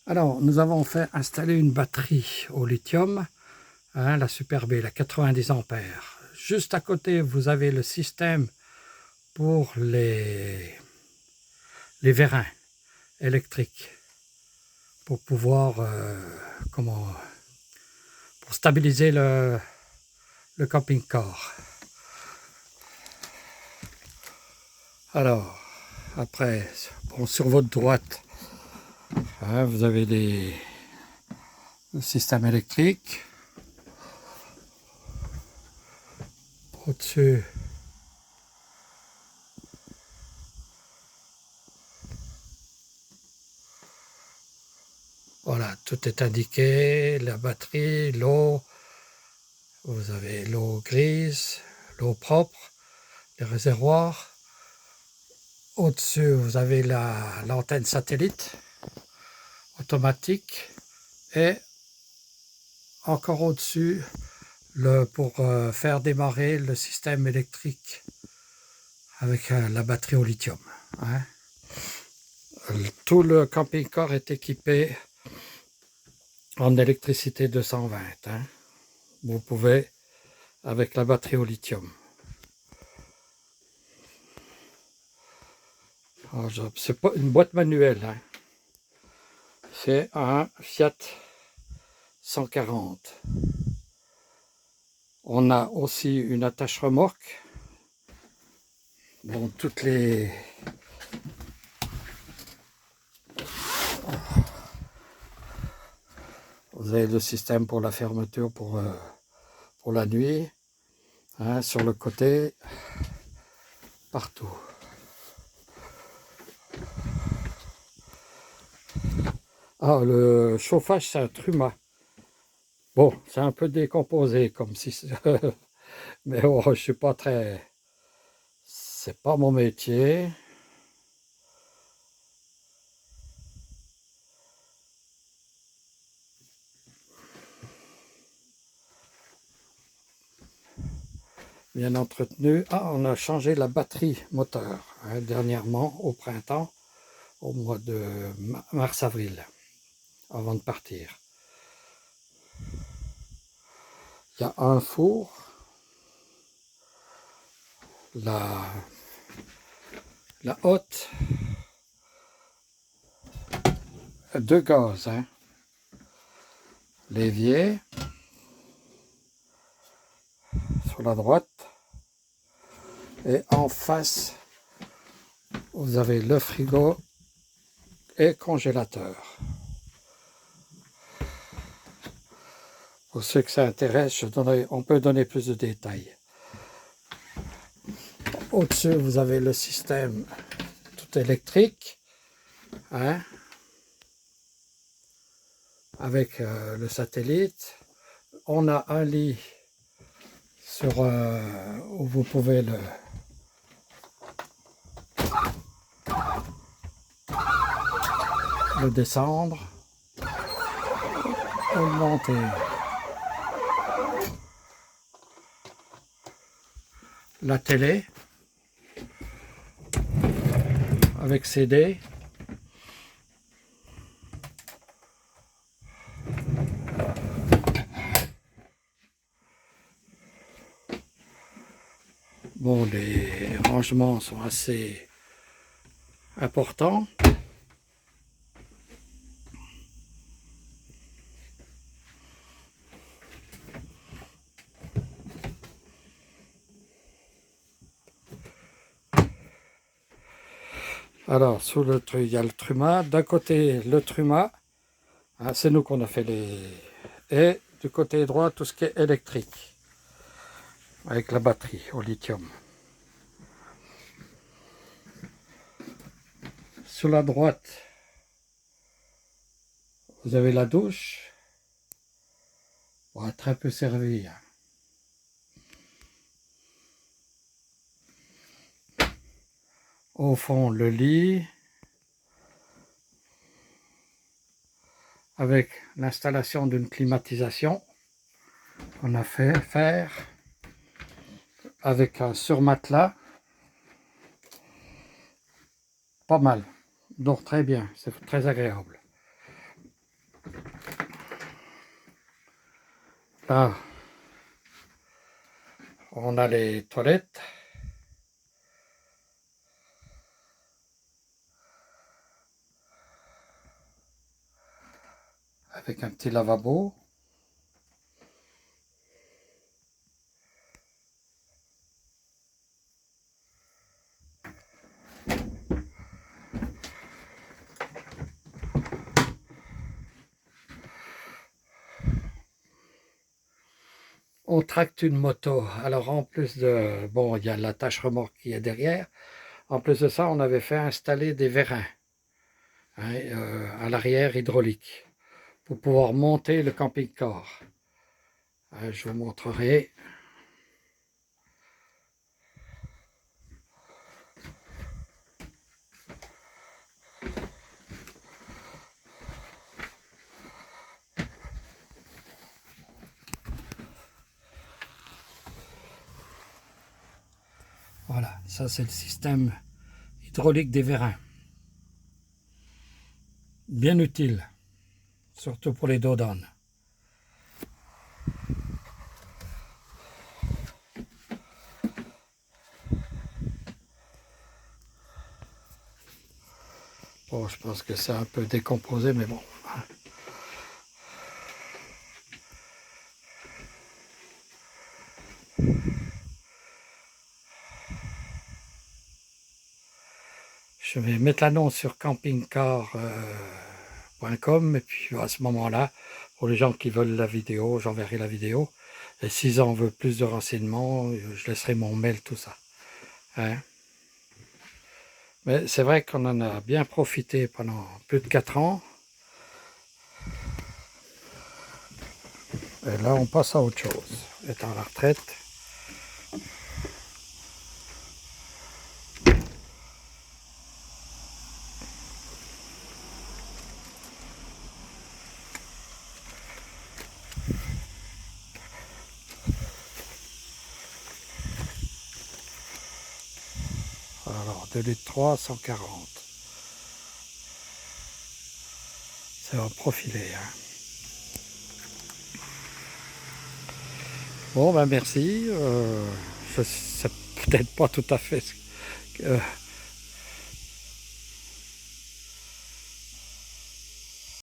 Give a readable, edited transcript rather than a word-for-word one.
Alors, nous avons fait installer une batterie au lithium, hein, la Super B, la 90 ampères. Juste à côté, vous avez le système pour les vérins électriques pour pouvoir pour stabiliser le camping-car. Alors, après, bon, sur votre droite, hein, vous avez le système électrique. Au-dessus, voilà, tout est indiqué, la batterie, l'eau, vous avez l'eau grise, l'eau propre, les réservoirs. Au-dessus, vous avez l'antenne satellite automatique et encore au-dessus, pour faire démarrer le système électrique avec la batterie au lithium. Hein. Tout le camping-car est équipé en électricité 220. Hein. Vous pouvez avec la batterie au lithium. C'est pas une boîte manuelle. Hein. C'est un Fiat 140. On a aussi une attache remorque. Bon, vous avez le système pour la fermeture pour la nuit, hein, sur le côté, partout. Ah, le chauffage, c'est un Truma. Bon, c'est un peu décomposé, comme si... Mais bon, je suis pas très... C'est pas mon métier. Bien entretenu. Ah, on a changé la batterie moteur, hein, dernièrement, au printemps, au mois de mars-avril, avant de partir. Il y a un four, la hotte, 2 gaz, hein, l'évier sur la droite, et en face, vous avez le frigo et congélateur. Pour ceux que ça intéresse, on peut donner plus de détails. Au-dessus, vous avez le système tout électrique, hein, avec le satellite. On a un lit où vous pouvez le descendre, ou le monter. La télé avec CD. Bon, les rangements sont assez importants. Alors, sous le truc, il y a le Truma. D'un côté, le Truma, hein, c'est nous qu'on a fait les... Et du côté droit, tout ce qui est électrique, avec la batterie au lithium. Sur la droite, vous avez la douche. Bon, très peu servie. Au fond, le lit, avec l'installation d'une climatisation qu'on a fait faire, avec un surmatelas, pas mal, dort très bien, c'est très agréable. Là, on a les toilettes. Avec un petit lavabo. On tracte une moto. Alors en plus de... Bon, il y a l'attache-remorque qui est derrière. En plus de ça, on avait fait installer des vérins hein, à l'arrière hydraulique pour pouvoir monter le camping-car. Je vous montrerai. Voilà, ça c'est le système hydraulique des vérins. Bien utile, surtout pour les dos d'âne. Bon, je pense que c'est un peu décomposé, mais bon. Je vais mettre l'annonce sur campingcar.com et puis à ce moment-là, pour les gens qui veulent la vidéo, j'enverrai la vidéo. Et s'ils en veulent plus de renseignements, je laisserai mon mail, tout ça. Hein? Mais c'est vrai qu'on en a bien profité pendant plus de 4 ans. Et là, on passe à autre chose. Étant à la retraite. Alors, 2 litres 3, 140. C'est en profilé. Hein. Bon, ben merci. Je sais peut-être pas tout à fait